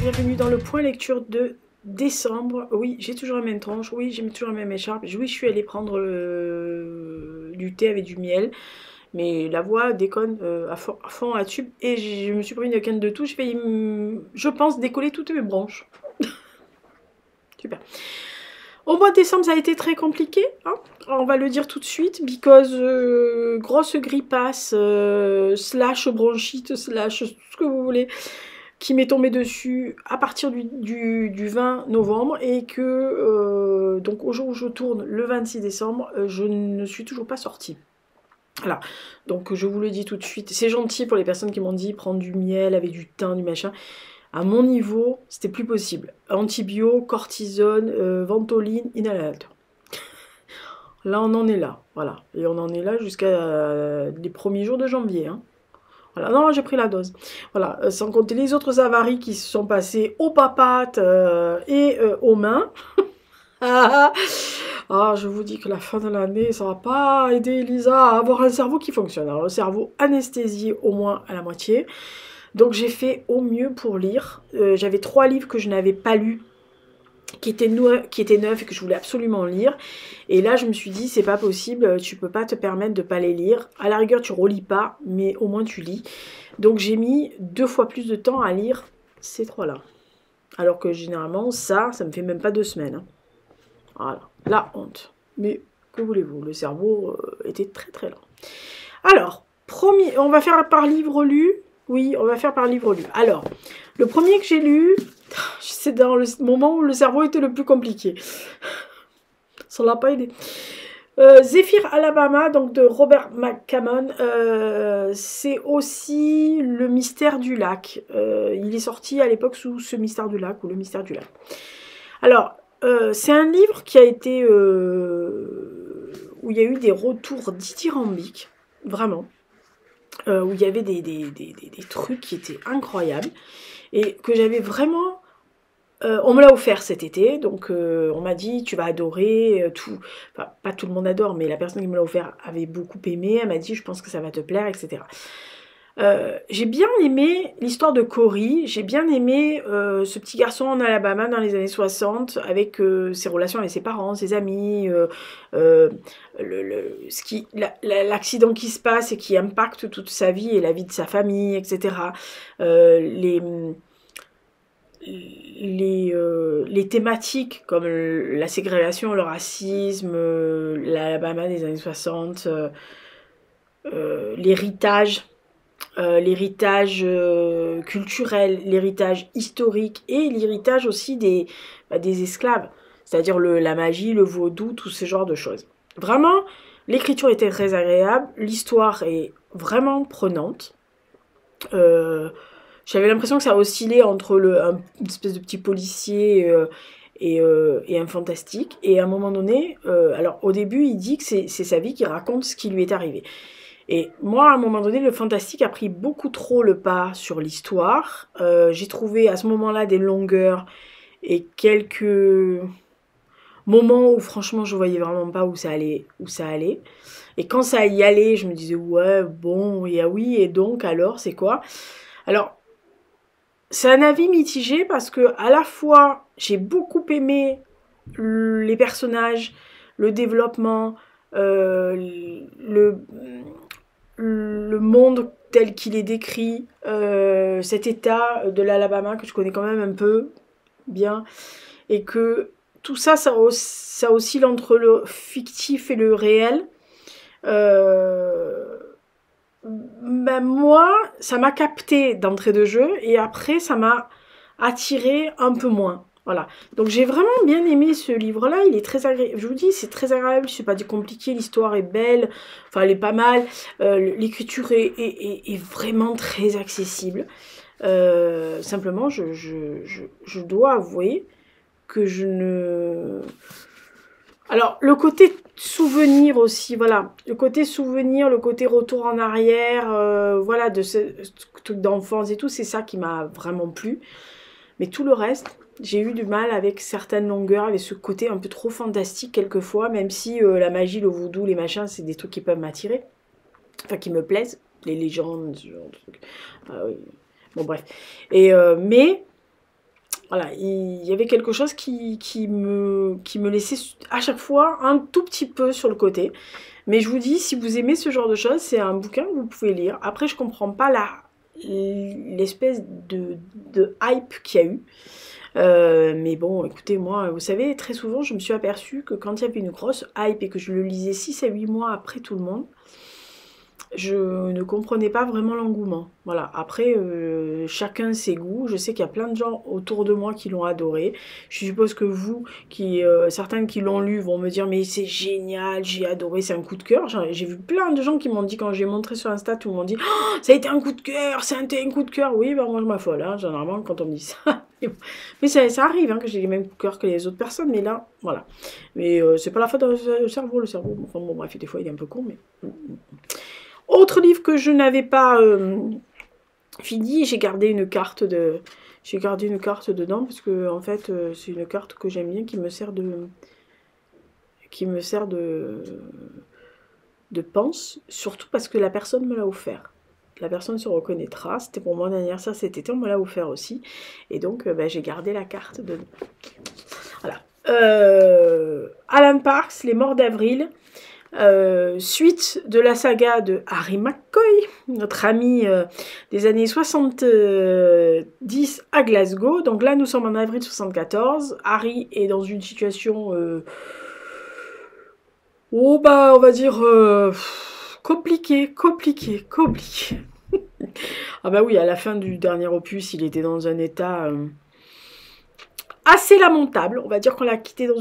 bienvenue dans le point lecture de décembre. Oui, j'ai toujours la même tronche, oui, j'ai toujours la même écharpe. Oui, je suis allée prendre du thé avec du miel, mais la voix déconne à fond à tube et je me suis pris une canne de touche, j'ai failli, je pense, décoller toutes mes branches. Super. Au mois de décembre, ça a été très compliqué, hein, on va le dire tout de suite, because grosse grippasse, slash bronchite, slash tout ce que vous voulez, qui m'est tombé dessus à partir du 20 novembre et que donc au jour où je tourne, le 26 décembre, je ne suis toujours pas sortie. Voilà, donc je vous le dis tout de suite, c'est gentil pour les personnes qui m'ont dit prendre du miel avec du thym, du machin. À mon niveau, c'était plus possible. Antibio, cortisone, ventoline, inhalateur. Là, on en est là, voilà. Et on en est là jusqu'à les premiers jours de janvier, hein. Voilà, non, j'ai pris la dose. Voilà, sans compter les autres avaries qui se sont passées aux papates et aux mains. Ah, je vous dis que la fin de l'année, ça va pas aider Elisa à avoir un cerveau qui fonctionne. Alors, le cerveau anesthésié au moins à la moitié. Donc, j'ai fait au mieux pour lire. J'avais 3 livres que je n'avais pas lus, qui étaient neufs et que je voulais absolument lire. Et là, je me suis dit, c'est pas possible, tu peux pas te permettre de pas les lire. À la rigueur, tu relis pas, mais au moins tu lis. Donc, j'ai mis 2 fois plus de temps à lire ces 3-là. Alors que généralement, ça me fait même pas 2 semaines. Hein. Voilà, la honte. Mais que voulez-vous, le cerveau était très très lent. Alors, on va faire par livre lu. Oui, on va faire par livre lu. Alors, le premier que j'ai lu, c'est dans le moment où le cerveau était le plus compliqué. Ça l'a pas aidé. Zephyr Alabama, donc de Robert McCammon, c'est aussi le mystère du lac. Il est sorti à l'époque sous ce mystère du lac ou le mystère du lac. Alors, c'est un livre qui a été où il y a eu des retours dithyrambiques, vraiment, où il y avait des trucs qui étaient incroyables et que j'avais vraiment. On me l'a offert cet été, donc on m'a dit tu vas adorer tout. Enfin, pas tout le monde adore, mais la personne qui me l'a offert avait beaucoup aimé. Elle m'a dit je pense que ça va te plaire, etc. J'ai bien aimé l'histoire de Cory, j'ai bien aimé ce petit garçon en Alabama dans les années 60 avec ses relations avec ses parents, ses amis, l'accident qui se passe et qui impacte toute sa vie et la vie de sa famille, etc. Les thématiques comme la ségrégation, le racisme, l'Alabama des années 60, l'héritage culturel, l'héritage historique et l'héritage aussi des esclaves, c'est-à-dire la magie, le vaudou, tout ce genre de choses. Vraiment, l'écriture était très agréable, l'histoire est vraiment prenante. J'avais l'impression que ça oscillait entre une espèce de petit policier et un fantastique. Et à un moment donné, alors au début, il dit que c'est sa vie qui raconte ce qui lui est arrivé. Et moi, à un moment donné, le fantastique a pris beaucoup trop le pas sur l'histoire. J'ai trouvé à ce moment-là des longueurs et quelques moments où franchement, je voyais vraiment pas où ça allait. Et quand ça y allait, je me disais ouais, bon, et ah oui, et donc alors, c'est quoi? Alors, c'est un avis mitigé parce que à la fois j'ai beaucoup aimé les personnages, le développement, le monde tel qu'il est décrit, cet état de l'Alabama que je connais quand même un peu bien, et que tout ça, ça oscille entre le fictif et le réel. Ben moi, ça m'a capté d'entrée de jeu et après, ça m'a attiré un peu moins. Voilà. Donc j'ai vraiment bien aimé ce livre-là. Il est très agréable. Je vous dis, c'est très agréable. C'est pas compliqué. L'histoire est belle. Enfin, elle est pas mal. L'écriture est vraiment très accessible. Simplement, je dois avouer que je ne... Alors, le côté souvenir aussi, voilà. Le côté souvenir, le côté retour en arrière, voilà, de ce truc d'enfance et tout, c'est ça qui m'a vraiment plu. Mais tout le reste, j'ai eu du mal avec certaines longueurs, avec ce côté un peu trop fantastique quelquefois, même si la magie, le voodoo, les machins, c'est des trucs qui peuvent m'attirer. Enfin, qui me plaisent. Les légendes, ce genre de trucs. Ah oui. Bon, bref. Mais Voilà, il y avait quelque chose qui me laissait à chaque fois un tout petit peu sur le côté. Mais je vous dis, si vous aimez ce genre de choses, c'est un bouquin que vous pouvez lire. Après, je comprends pas l'espèce de hype qu'il y a eu. Mais bon, écoutez, moi, vous savez, très souvent, je me suis aperçue que quand il y avait une grosse hype et que je le lisais 6 à 8 mois après tout le monde, je ne comprenais pas vraiment l'engouement. Voilà, après, chacun ses goûts. Je sais qu'il y a plein de gens autour de moi qui l'ont adoré. Je suppose que vous, certains qui l'ont lu vont me dire mais c'est génial, j'ai adoré, c'est un coup de cœur. J'ai vu plein de gens qui m'ont dit quand j'ai montré sur Insta, tout le monde dit oh, ça a été un coup de cœur, ça a été un coup de cœur. Oui, ben moi je m'affole, hein, généralement quand on me dit ça. Mais ça arrive hein, que j'ai les mêmes coups de cœur que les autres personnes, mais là, voilà. Mais c'est pas la faute du cerveau, le cerveau. Enfin bon, bref, des fois il est un peu con, mais... Autre livre que je n'avais pas fini, j'ai gardé une carte dedans parce que en fait c'est une carte que j'aime bien qui me sert de panse, surtout parce que la personne me l'a offert. La personne se reconnaîtra, c'était pour mon anniversaire cet été, on me l'a offert aussi. Et donc j'ai gardé la carte dedans. Voilà. Alan Parks, Les Morts d'Avril. Suite de la saga de Harry McCoy, notre ami des années 70 à Glasgow. Donc là, nous sommes en avril 74. Harry est dans une situation, on va dire, compliquée. Ah bah oui, à la fin du dernier opus, il était dans un état... assez lamentable. On va dire qu'on l'a quitté dans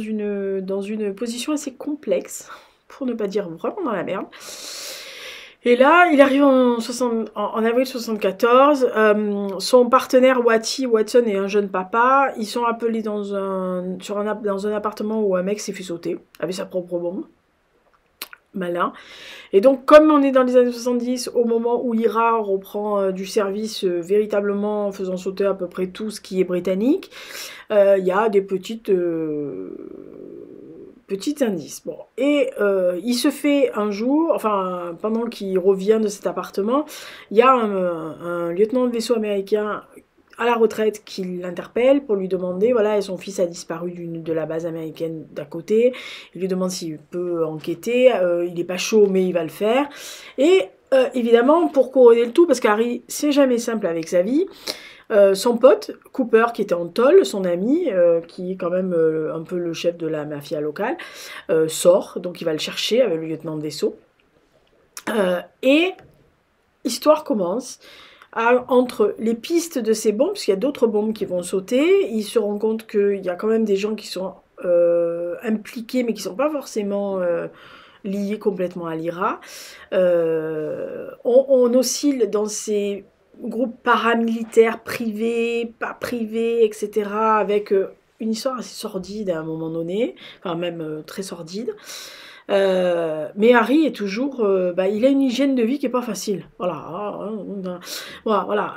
une position assez complexe, pour ne pas dire vraiment dans la merde. Et là, il arrive en avril 74. Son partenaire Watson est un jeune papa. Ils sont appelés dans un appartement où un mec s'est fait sauter avec sa propre bombe. Malin. Et donc, comme on est dans les années 70, au moment où l'IRA reprend du service véritablement en faisant sauter à peu près tout ce qui est britannique, il y a des petits indices. Bon. Et il se fait un jour, enfin, pendant qu'il revient de cet appartement, il y a un lieutenant de vaisseau américain à la retraite qui l'interpelle pour lui demander, voilà, son fils a disparu de la base américaine d'à côté, il lui demande s'il peut enquêter, il n'est pas chaud mais il va le faire, et évidemment pour couronner le tout, parce qu'Harry c'est jamais simple avec sa vie, son pote, Cooper, qui était en tôle, son ami, qui est quand même un peu le chef de la mafia locale, sort, donc il va le chercher avec le lieutenant de vaisseau, et histoire commence. Entre les pistes de ces bombes, parce qu'il y a d'autres bombes qui vont sauter, ils se rendent compte qu'il y a quand même des gens qui sont impliqués, mais qui ne sont pas forcément liés complètement à l'IRA. On oscille dans ces groupes paramilitaires privés, pas privés, etc., avec une histoire assez sordide à un moment donné, enfin même très sordide. Mais Harry est toujours, il a une hygiène de vie qui est pas facile. Voilà.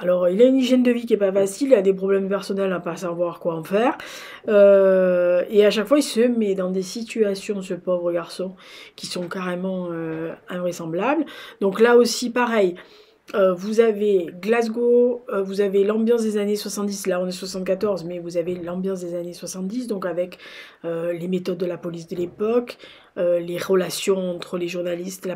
Alors il a une hygiène de vie qui est pas facile, il a des problèmes personnels à pas savoir quoi en faire. Et à chaque fois il se met dans des situations, ce pauvre garçon, qui sont carrément invraisemblables. Donc là aussi pareil. Vous avez Glasgow, vous avez l'ambiance des années 70, là on est 74, mais vous avez l'ambiance des années 70, donc avec les méthodes de la police de l'époque, les relations entre les journalistes,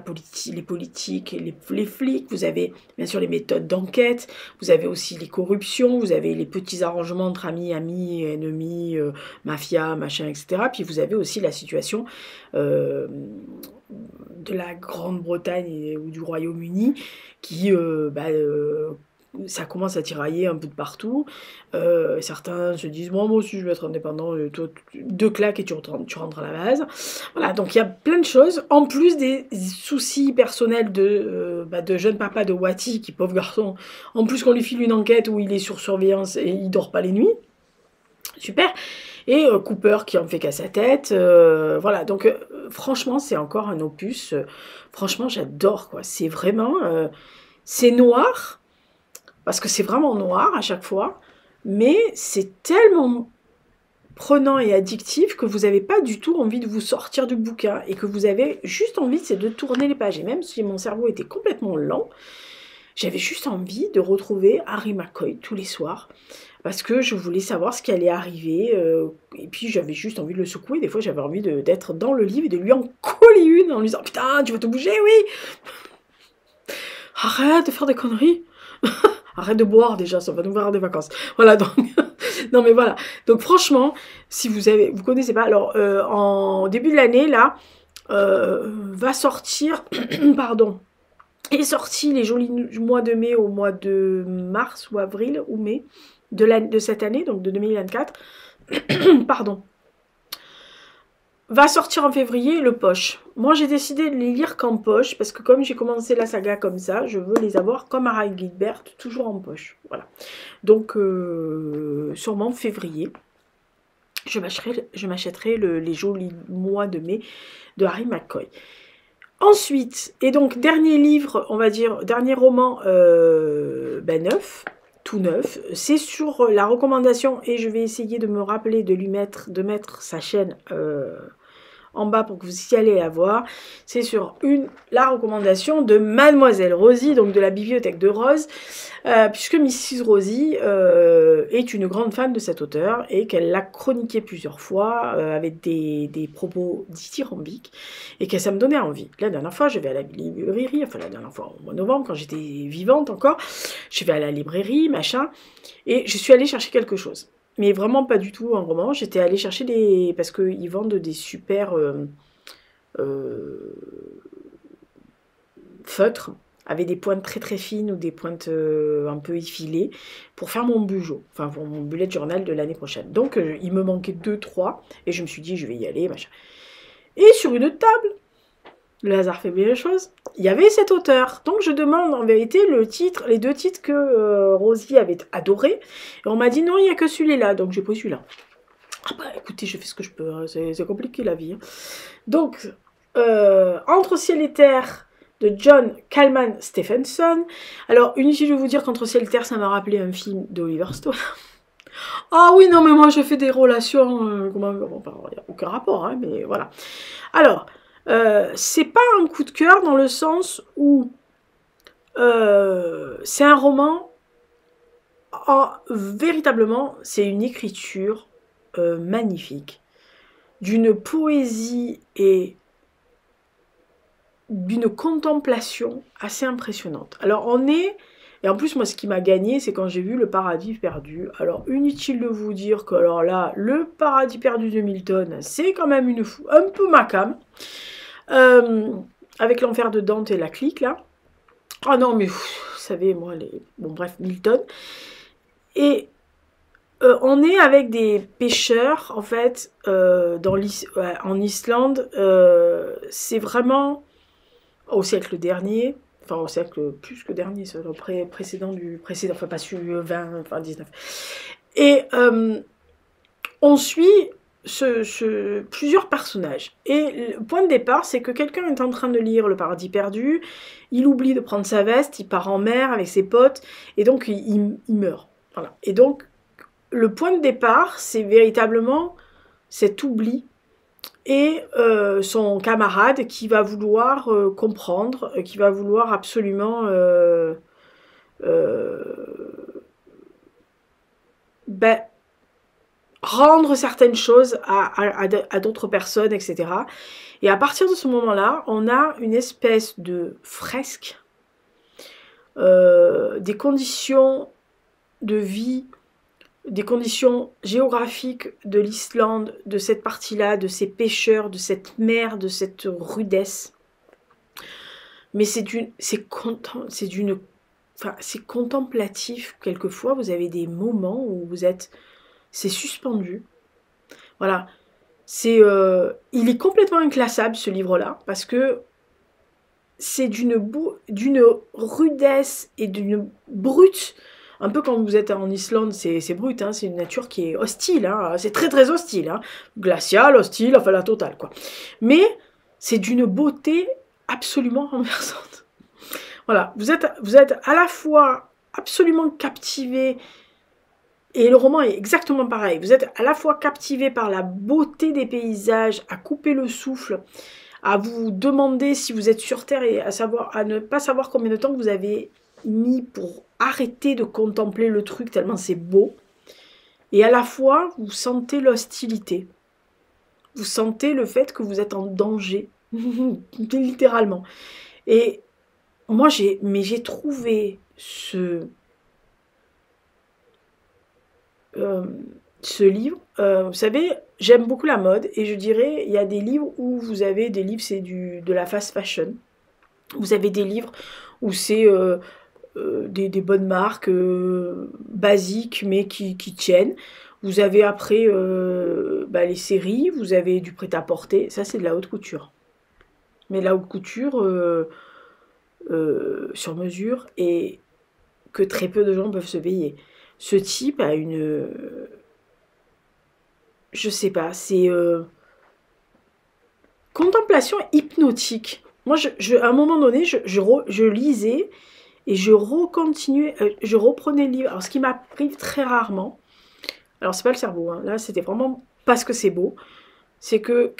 les politiques, les flics, vous avez bien sûr les méthodes d'enquête, vous avez aussi les corruptions, vous avez les petits arrangements entre amis, ennemis, mafia, machin, etc. Puis vous avez aussi la situation de la Grande-Bretagne ou du Royaume-Uni qui ça commence à tirailler un peu de partout. Certains se disent moi aussi je vais être indépendant, toi, 2 claques et tu rentres à la base. Voilà, donc il y a plein de choses, en plus des soucis personnels de jeune papa de Watty, qui pauvre garçon, en plus qu'on lui file une enquête où il est sur surveillance et il dort pas les nuits. Super. Et Cooper qui en fait qu'à sa tête. Voilà, donc franchement c'est encore un opus, franchement j'adore quoi, c'est vraiment, c'est noir, parce que c'est vraiment noir à chaque fois, mais c'est tellement prenant et addictif que vous n'avez pas du tout envie de vous sortir du bouquin, et que vous avez juste envie, c'est de tourner les pages, et même si mon cerveau était complètement lent, j'avais juste envie de retrouver Harry McCoy tous les soirs, parce que je voulais savoir ce qui allait arriver, et puis j'avais juste envie de le secouer, des fois j'avais envie d'être dans le livre et de lui en coller une en lui disant « Putain, tu vas te bouger, oui ! Arrête de faire des conneries !» Arrête de boire déjà, ça va nous faire des vacances. Voilà, donc, non mais voilà. Donc franchement, si vous connaissez pas, alors en début de l'année, là, va sortir, pardon, est sorti les jolis mois de mai au mois de mars ou avril ou mai de cette année, donc de 2024, pardon, va sortir en février le poche. Moi j'ai décidé de les lire qu'en poche, parce que comme j'ai commencé la saga comme ça, je veux les avoir comme Harry Gilbert, toujours en poche. Voilà. Donc sûrement février, je m'achèterai les jolis mois de mai de Harry McCoy. Ensuite, et donc dernier livre, on va dire, dernier roman neuf, tout neuf, c'est sur la recommandation, et je vais essayer de me rappeler de mettre sa chaîne en bas pour que vous y allez la voir. C'est sur la recommandation de Mademoiselle Rosie, donc de la bibliothèque de Rose, puisque Mrs. Rosie est une grande fan de cet auteur et qu'elle l'a chroniqué plusieurs fois avec des propos dithyrambiques et que ça me donnait envie. La dernière fois, je vais à la librairie, enfin la dernière fois au mois de novembre, quand j'étais vivante encore, je vais à la librairie, machin, et je suis allée chercher quelque chose. Mais vraiment pas du tout un roman, j'étais allée chercher parce qu'ils vendent des super feutres, avec des pointes très très fines ou des pointes un peu effilées, pour faire mon bugeot, enfin pour mon bullet journal de l'année prochaine. Donc il me manquait 2-3, et je me suis dit je vais y aller, machin. Et sur une table, le hasard fait bien les choses, il y avait cet auteur. Donc je demande en vérité les deux titres que Rosie avait adorés. Et on m'a dit non, il n'y a que celui-là. Donc j'ai pris celui-là. Ah bah écoutez, je fais ce que je peux. Hein. C'est compliqué la vie. Hein. Donc, Entre ciel et terre de John Kalman Stephenson. Alors, inutile de vous dire qu'Entre ciel et terre, ça m'a rappelé un film d'Oliver Stone. Ah oui, non, mais moi je fais des relations. Il n'y a aucun rapport, hein, mais voilà. Alors. C'est pas un coup de cœur dans le sens où c'est un roman, véritablement, c'est une écriture magnifique, d'une poésie et d'une contemplation assez impressionnante. Alors et en plus moi ce qui m'a gagné c'est quand j'ai vu Le Paradis perdu. Alors inutile de vous dire que alors là, Le Paradis perdu de Milton, c'est quand même un peu ma came. Avec l'enfer de Dante et la clique là. Oh non mais vous savez moi bon bref Milton. Et on est avec des pêcheurs en fait en Islande. C'est vraiment au siècle dernier. Enfin au siècle plus que dernier, c'est le précédent du précédent, enfin pas celui 20, enfin 19. Et on suit plusieurs personnages. Et le point de départ, c'est que quelqu'un est en train de lire Le Paradis perdu, il oublie de prendre sa veste, il part en mer avec ses potes, et donc il meurt. Voilà. Et donc, le point de départ, c'est véritablement cet oubli, et son camarade qui va vouloir comprendre, qui va vouloir absolument rendre certaines choses à d'autres personnes, etc. Et à partir de ce moment-là, on a une espèce de fresque des conditions de vie, des conditions géographiques de l'Islande, de cette partie-là, de ces pêcheurs, de cette mer, de cette rudesse. Mais c'est contemplatif. Quelquefois, vous avez des moments où c'est suspendu. Voilà. Il est complètement inclassable, ce livre-là, parce que c'est d'une rudesse et d'une brute. Un peu quand vous êtes en Islande, c'est brut, hein, c'est une nature qui est hostile, hein, c'est très très hostile, hein, glacial, hostile, enfin la totale, quoi. Mais c'est d'une beauté absolument renversante. Voilà, vous êtes à la fois absolument captivé, et le roman est exactement pareil, vous êtes à la fois captivé par la beauté des paysages, à couper le souffle, à vous demander si vous êtes sur Terre et à ne pas savoir combien de temps vous avez mis pour arrêter de contempler le truc tellement c'est beau. Et à la fois, vous sentez l'hostilité. Vous sentez le fait que vous êtes en danger, littéralement. Et moi, j'ai trouvé ce livre. Vous savez, j'aime beaucoup la mode et je dirais, il y a des livres où vous avez des livres, c'est de la fast fashion. Vous avez des livres où c'est des bonnes marques basiques mais qui tiennent. Vous avez après les séries, vous avez du prêt-à-porter. Ça, c'est de la haute couture. Mais la haute couture sur mesure et que très peu de gens peuvent se payer. Ce type a une... je sais pas, c'est... contemplation hypnotique. Moi, à un moment donné, je lisais et je reprenais le livre. Alors, ce qui m'arrive très rarement, alors c'est pas le cerveau, hein, là c'était vraiment parce que c'est beau, c'est que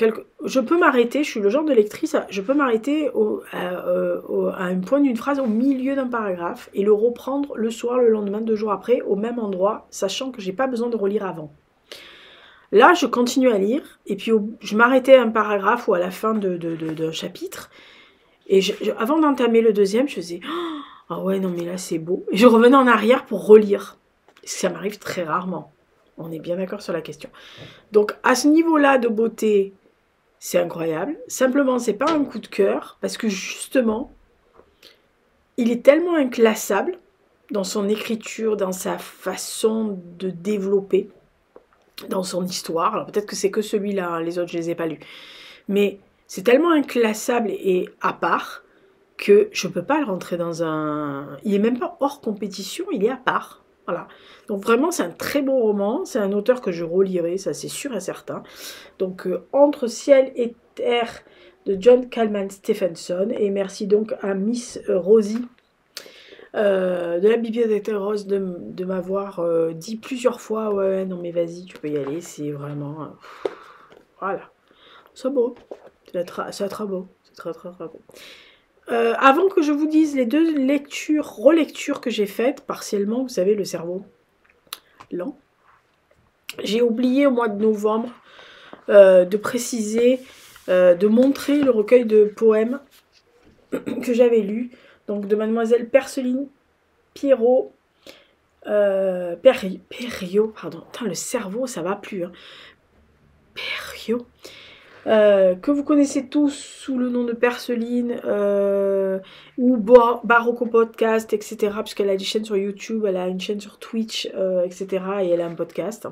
je peux m'arrêter, je suis le genre de lectrice, je peux m'arrêter à un point d'une phrase au milieu d'un paragraphe et le reprendre le soir, le lendemain, 2 jours après, au même endroit, sachant que j'ai pas besoin de relire avant. Là, je continue à lire, et puis je m'arrêtais à un paragraphe ou à la fin d'un chapitre, et avant d'entamer le deuxième, je faisais « Ah ouais, non mais là c'est beau ». Et je revenais en arrière pour relire. Ça m'arrive très rarement. On est bien d'accord sur la question. Donc, à ce niveau-là de beauté, c'est incroyable. Simplement, c'est pas un coup de cœur, parce que justement, il est tellement inclassable dans son écriture, dans sa façon de développer, dans son histoire. Alors peut-être que c'est que celui-là, hein, les autres je les ai pas lus. Mais c'est tellement inclassable et à part que je peux pas le rentrer dans un... Il est même pas hors compétition, il est à part. Voilà. Donc vraiment c'est un très beau roman, c'est un auteur que je relirai, ça c'est sûr et certain. Donc Entre ciel et terre de John Calman Stephenson. Et merci donc à Miss Rosie de la Bibliothèque Rose de m'avoir dit plusieurs fois ouais non mais vas-y tu peux y aller, c'est vraiment voilà, c'est beau, c'est très beau, c'est très beau. Avant que je vous dise les 2 relectures que j'ai faites partiellement, vous savez le cerveau lent, j'ai oublié au mois de novembre de préciser, de montrer le recueil de poèmes que j'avais lu, donc de Mademoiselle Perceline Pierrot, Perriot, pardon, putain, le cerveau, ça va plus, hein. Perriot, que vous connaissez tous sous le nom de Perceline, ou Barocco Podcast, etc., puisqu'elle a des chaînes sur YouTube, elle a une chaîne sur Twitch, etc., et elle a un podcast.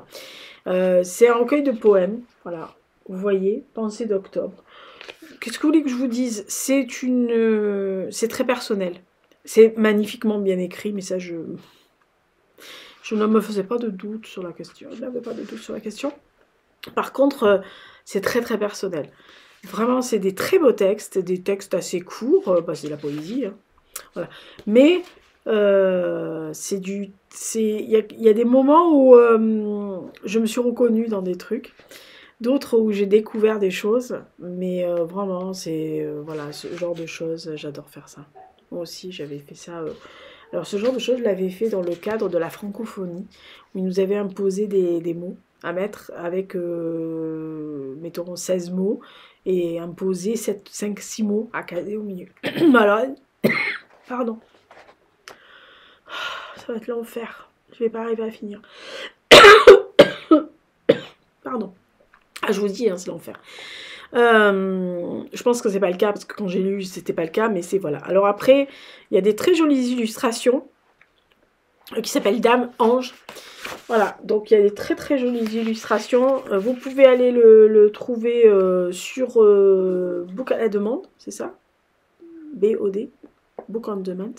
C'est un recueil de poèmes, voilà, vous voyez, Pensée d'octobre. Qu'est-ce que vous voulez que je vous dise? C'est très personnel. C'est magnifiquement bien écrit, mais ça, je ne me faisais pas de doute sur la question. Je n'avais pas de doute sur la question. Par contre, c'est très très personnel. Vraiment, c'est des très beaux textes, des textes assez courts. C'est de la poésie, hein. Voilà. Mais il y a des moments où je me suis reconnue dans des trucs. D'autres où j'ai découvert des choses, mais vraiment, c'est voilà, ce genre de choses, j'adore faire ça. Moi aussi, j'avais fait ça. Alors, ce genre de choses, je l'avais fait dans le cadre de la francophonie, où ils nous avaient imposé des mots à mettre avec, mettons, 16 mots, et imposer 5-6 mots à caser au milieu. Alors, pardon. Ça va être l'enfer. Je vais pas arriver à finir. Pardon. Ah, je vous dis, hein, c'est l'enfer. Je pense que c'est pas le cas, parce que quand j'ai lu, c'était pas le cas, mais c'est voilà. Alors après, il y a des très jolies illustrations qui s'appellent Dame Ange. Voilà, donc il y a des très très jolies illustrations. Vous pouvez aller le trouver sur Book à la demande, c'est ça? BOD, Book on Demand.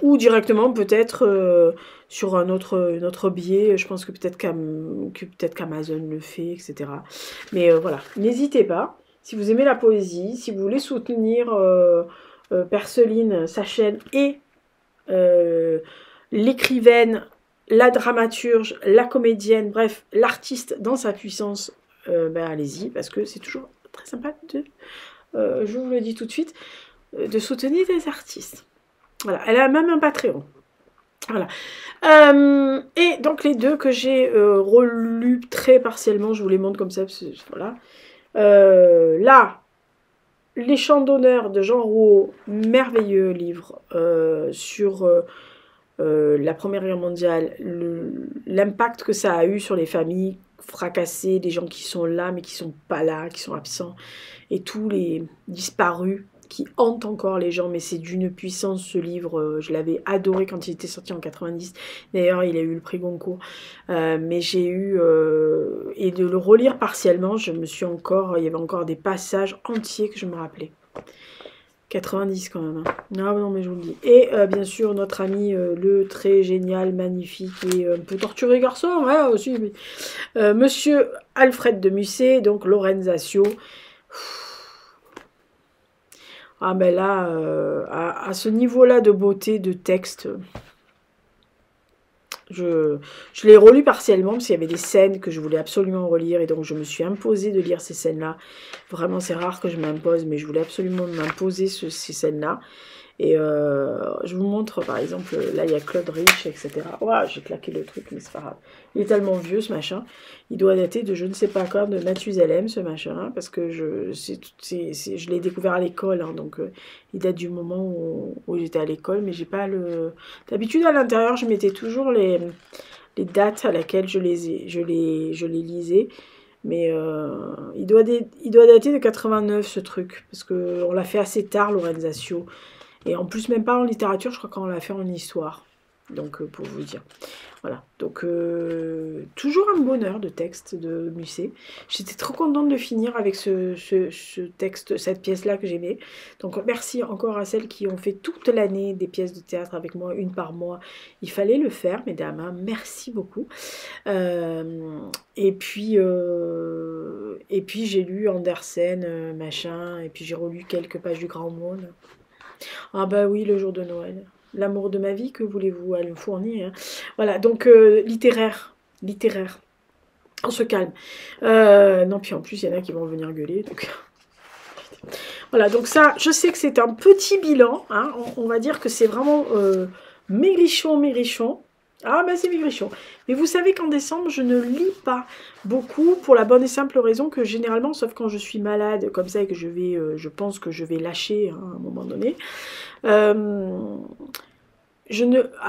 Ou directement peut-être sur un autre biais, je pense que peut-être qu'Amazon le fait, etc. Mais voilà, n'hésitez pas, si vous aimez la poésie, si vous voulez soutenir Perceline, sa chaîne et l'écrivaine, la dramaturge, la comédienne, bref, l'artiste dans sa puissance, allez-y, parce que c'est toujours très sympa je vous le dis tout de suite, de soutenir des artistes. Voilà, elle a même un Patreon. Voilà. Et donc les deux que j'ai relus très partiellement, je vous les montre comme ça, parce que, voilà. Là, Les Chants d'honneur de Jean Rouault, merveilleux livre sur la Première Guerre mondiale, l'impact que ça a eu sur les familles fracassées, des gens qui sont là mais qui sont pas là, qui sont absents, et tous les disparus qui hantent encore les gens, mais c'est d'une puissance ce livre, je l'avais adoré quand il était sorti en 90, d'ailleurs il a eu le prix Goncourt, mais j'ai eu, et de le relire partiellement, je me suis encore, il y avait encore des passages entiers que je me rappelais. 90 quand même. Hein. Ah non, mais je vous le dis. Et bien sûr, notre ami, le très génial, magnifique et un peu torturé garçon, ouais, aussi. Mais, Monsieur Alfred de Musset, donc Lorenzaccio. Ah ben là, à ce niveau-là de beauté de texte, je l'ai relu partiellement parce qu'il y avait des scènes que je voulais absolument relire et donc je me suis imposée de lire ces scènes-là. Vraiment, c'est rare que je m'impose, mais je voulais absolument m'imposer ces scènes-là. Et je vous montre, par exemple, là, il y a Claude Rich, etc. Ouah, j'ai claqué le truc, mais c'est pas grave. Il est tellement vieux, ce machin. Il doit dater de je ne sais pas quand, de Mathusalem, ce machin, hein, parce que je l'ai découvert à l'école, hein, donc il date du moment où j'étais à l'école, mais j'ai pas le... D'habitude, à l'intérieur, je mettais toujours les dates à laquelle je les lisais. Mais il doit dater de 89, ce truc, parce qu'on l'a fait assez tard, Lorenzaccio. Et en plus, même pas en littérature, je crois qu'on l'a fait en histoire. Donc, pour vous dire. Voilà. Donc, toujours un bonheur de texte de Musset. J'étais trop contente de finir avec ce texte, cette pièce-là que j'aimais. Donc, merci encore à celles qui ont fait toute l'année des pièces de théâtre avec moi, une par mois. Il fallait le faire, mesdames. Hein. Merci beaucoup. Et puis j'ai lu Andersen, machin. Et puis, j'ai relu quelques pages du Grand Monde. Ah bah oui, le jour de Noël. L'amour de ma vie, que voulez-vous à me fournir hein. Voilà, donc littéraire. On se calme. Non, puis en plus, il y en a qui vont venir gueuler. Donc... Voilà, donc ça, je sais que c'est un petit bilan. Hein, on va dire que c'est vraiment maigrichon. Ah ben c'est maigrichon. Mais vous savez qu'en décembre, je ne lis pas beaucoup pour la bonne et simple raison que généralement, sauf quand je suis malade comme ça et que je pense que je vais lâcher hein, à un moment donné, à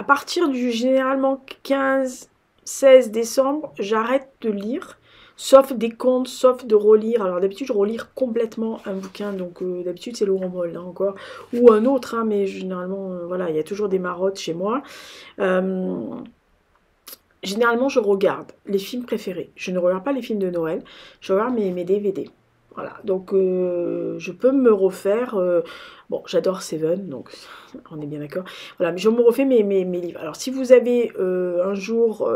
partir du généralement 15-16 décembre, j'arrête de lire, sauf des contes, sauf de relire. Alors d'habitude, je relis complètement un bouquin, donc d'habitude c'est Laurent Moll, là encore, ou un autre, hein, mais généralement, voilà, il y a toujours des marottes chez moi. Généralement, je regarde les films préférés. Je ne regarde pas les films de Noël, je regarde mes DVD. Voilà, donc je peux me refaire... bon, j'adore Seven, donc on est bien d'accord. Voilà, mais je me refais mes livres. Alors, si vous avez un jour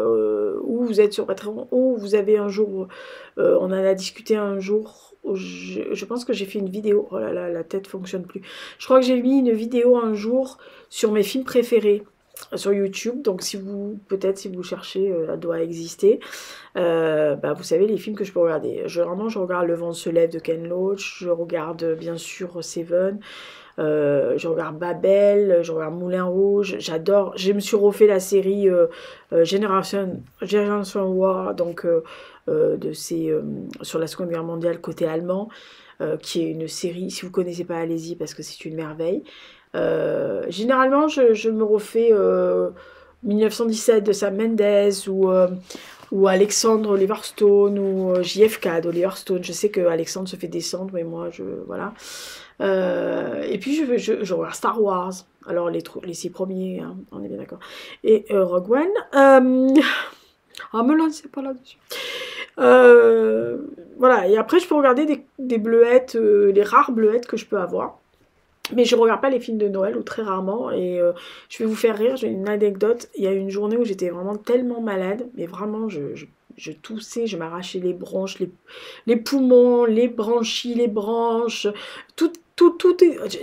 où vous êtes sur Patreon, ou vous avez un jour... on en a discuté un jour... Je pense que j'ai fait une vidéo. Oh là là, la tête fonctionne plus. Je crois que j'ai mis une vidéo un jour sur mes films préférés sur YouTube, donc si vous cherchez, elle doit exister. Bah, vous savez les films que je peux regarder. Généralement je regarde Le vent se lève de Ken Loach, je regarde bien sûr Seven, je regarde Babel, je regarde Moulin Rouge, j'adore. Je me suis refait la série Generation War, donc sur la Seconde Guerre mondiale côté allemand, qui est une série, si vous ne connaissez pas, allez-y parce que c'est une merveille. Généralement, je me refais 1917 de Sam Mendes ou Alexandre Leverstone ou JFK d'Oliver Stone. Je sais que Alexandre se fait descendre, mais moi, voilà. Et puis, je regarde Star Wars. Alors, les 6 premiers, hein, on est bien d'accord. Et Rogue One. Ah, me lancez pas là-dessus. Voilà, et après, je peux regarder des bleuettes, les rares bleuettes que je peux avoir. Mais je regarde pas les films de Noël, ou très rarement, et je vais vous faire rire, j'ai une anecdote. Il y a une journée où j'étais vraiment tellement malade, mais vraiment, je toussais, je m'arrachais les bronches, les poumons, les branchies, les branches, tout,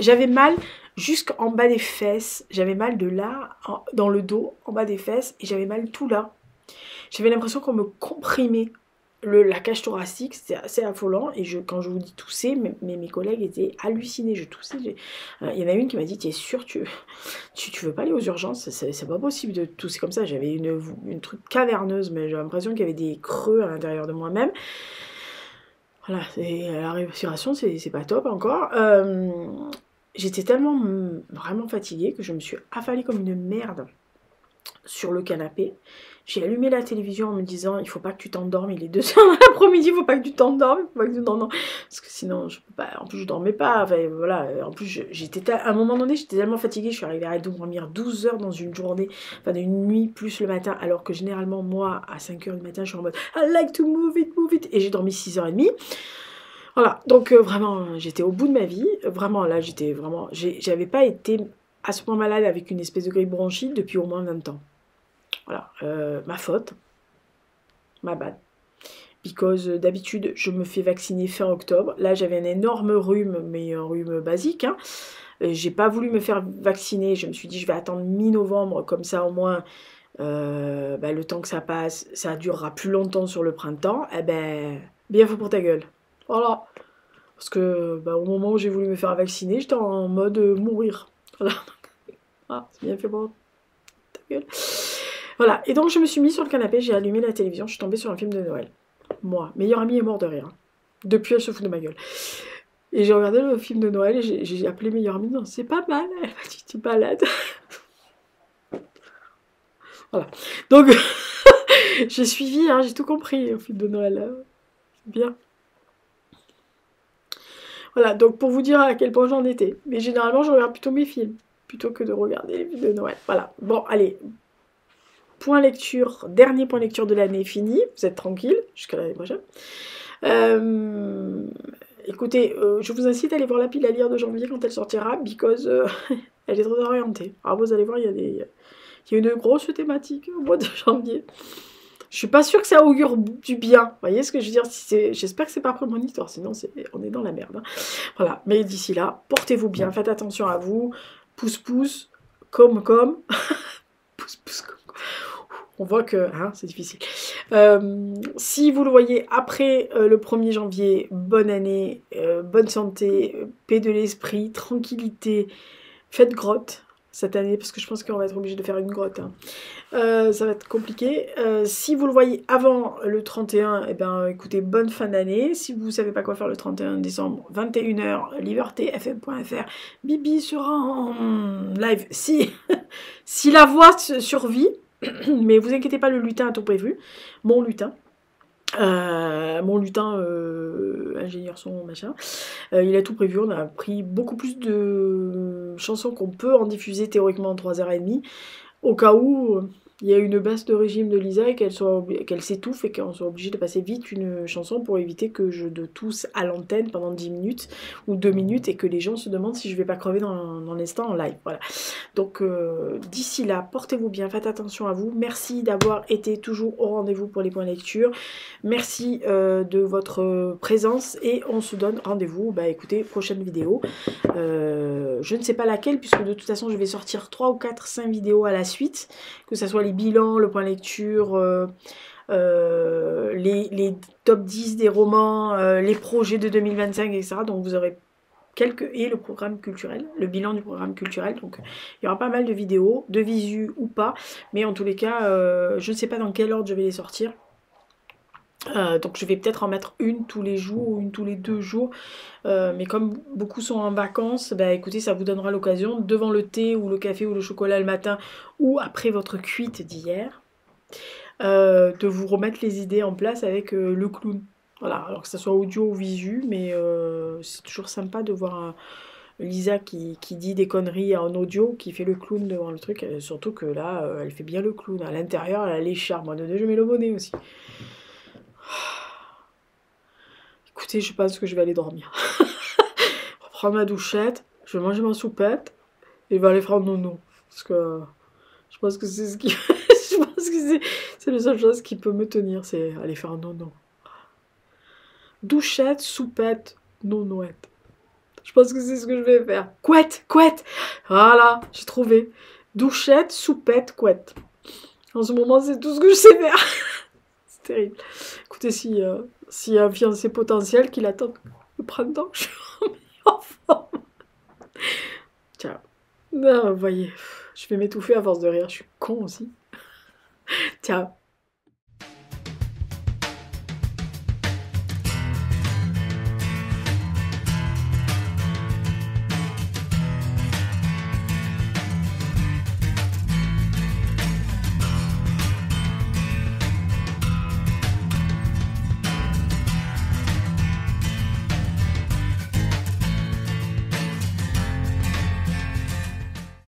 j'avais mal jusqu'en bas des fesses, j'avais mal de là, dans le dos, en bas des fesses, et j'avais mal tout là. J'avais l'impression qu'on me comprimait la cage thoracique, c'était assez affolant. Et quand je vous dis tousser, mes collègues étaient hallucinés. Je toussais. Il y en a une qui m'a dit, tu es sûre, tu veux pas aller aux urgences? C'est pas possible de tousser comme ça. J'avais une truc caverneuse, mais j'ai l'impression qu'il y avait des creux à l'intérieur de moi-même. Voilà, la respiration, c'est pas top encore. J'étais tellement vraiment fatiguée que je me suis affalée comme une merde sur le canapé. J'ai allumé la télévision en me disant, il faut pas que tu t'endormes, il est 2h l'après-midi, il faut pas que tu t'endormes, il faut pas que tu t'endormes. Parce que sinon, je peux pas, en plus je dormais pas, enfin voilà, en plus à un moment donné, j'étais tellement fatiguée, je suis arrivée à dormir 12 heures dans une journée, enfin une nuit plus le matin, alors que généralement, moi, à 5h du matin, je suis en mode, I like to move it, et j'ai dormi 6h30. Voilà, donc vraiment, j'étais au bout de ma vie, vraiment là, j'avais pas été à ce point malade avec une espèce de grippe bronchique depuis au moins 20 ans. Voilà, ma faute, ma bad. Because d'habitude, je me fais vacciner fin octobre. Là, j'avais un énorme rhume, mais un rhume basique. Hein. J'ai pas voulu me faire vacciner. Je me suis dit, je vais attendre mi-novembre, comme ça au moins, le temps que ça passe, ça durera plus longtemps sur le printemps. Eh ben, bien fait pour ta gueule. Voilà. Parce que au moment où j'ai voulu me faire vacciner, j'étais en mode mourir. Voilà. Ah, c'est bien fait pour ta gueule. Voilà, et donc je me suis mise sur le canapé, j'ai allumé la télévision, je suis tombée sur un film de Noël. Moi, meilleure amie est mort de rire. Depuis, elle se fout de ma gueule. Et j'ai regardé le film de Noël et j'ai appelé meilleure amie, non, c'est pas mal, elle m'a dit, tu es malade. Voilà, donc j'ai suivi, hein, j'ai tout compris au film de Noël. C'est bien. Voilà, donc pour vous dire à quel point j'en étais. Mais généralement, je regarde plutôt mes films, plutôt que de regarder les films de Noël. Voilà, bon, allez. Point lecture, dernier point lecture de l'année fini, vous êtes tranquille jusqu'à l'année prochaine. Écoutez, je vous incite à aller voir la pile à lire de janvier quand elle sortira, because elle est très orientée. Alors vous allez voir, il y a une grosse thématique au mois de janvier. Je suis pas sûre que ça augure du bien. Vous voyez ce que je veux dire? J'espère que c'est pas prémonitoire, sinon on est dans la merde. Hein. Voilà, mais d'ici là, portez-vous bien, faites attention à vous. Pouce pouce, comme. pouce pouce, comme. On voit que c'est difficile. Si vous le voyez après le 1er janvier, bonne année, bonne santé, paix de l'esprit, tranquillité. Faites grotte cette année, parce que je pense qu'on va être obligé de faire une grotte. Hein. Ça va être compliqué. Si vous le voyez avant le 31, eh ben, écoutez, bonne fin d'année. Si vous ne savez pas quoi faire le 31 décembre, 21h, libertéfm.fr, Bibi sera en live. Si la voix survit, mais vous inquiétez pas, le lutin a tout prévu. Mon lutin, ingénieur son, machin, il a tout prévu. On a pris beaucoup plus de chansons qu'on peut en diffuser théoriquement en 3h30, au cas où il y a une baisse de régime de Lisa et qu'elle s'étouffe et qu'on soit obligé de passer vite une chanson pour éviter que je tousse à l'antenne pendant 10 minutes ou 2 minutes et que les gens se demandent si je vais pas crever dans l'instant en live. Voilà. Donc d'ici là, portez-vous bien, faites attention à vous. Merci d'avoir été toujours au rendez-vous pour les points lecture. Merci de votre présence et on se donne rendez-vous, écoutez, prochaine vidéo. Je ne sais pas laquelle puisque de toute façon je vais sortir 3 ou 4, 5 vidéos à la suite, que ce soit les bilans, le point lecture, les top 10 des romans, les projets de 2025, etc. Donc vous aurez et le programme culturel, le bilan du programme culturel. Donc il y aura pas mal de vidéos, de visu ou pas, mais en tous les cas, je ne sais pas dans quel ordre je vais les sortir. Donc je vais peut-être en mettre une tous les jours ou une tous les 2 jours, mais comme beaucoup sont en vacances, écoutez, ça vous donnera l'occasion devant le thé ou le café ou le chocolat le matin ou après votre cuite d'hier, de vous remettre les idées en place avec le clown. Voilà, alors que ça soit audio ou visu, mais c'est toujours sympa de voir Lisa qui dit des conneries en audio, qui fait le clown devant le truc, surtout que là, elle fait bien le clown. À l'intérieur, elle a l'écharpe, moi je mets le bonnet aussi. Écoutez, je pense que je vais aller dormir. Reprendre ma douchette, je vais manger ma soupette et je vais aller faire un nono. Parce que je pense que c'est ce qui... je pense que c'est la seule chose qui peut me tenir, c'est aller faire un nono. Douchette, soupette, nonoette. Je pense que c'est ce que je vais faire. Couette. Voilà, j'ai trouvé. Douchette, soupette, couette. En ce moment, c'est tout ce que je sais faire. Terrible. Écoutez, s'il y a un fiancé potentiel qui l'attend le printemps, je suis en forme. Ciao. Non, vous voyez, je vais m'étouffer à force de rire, je suis con aussi. Ciao.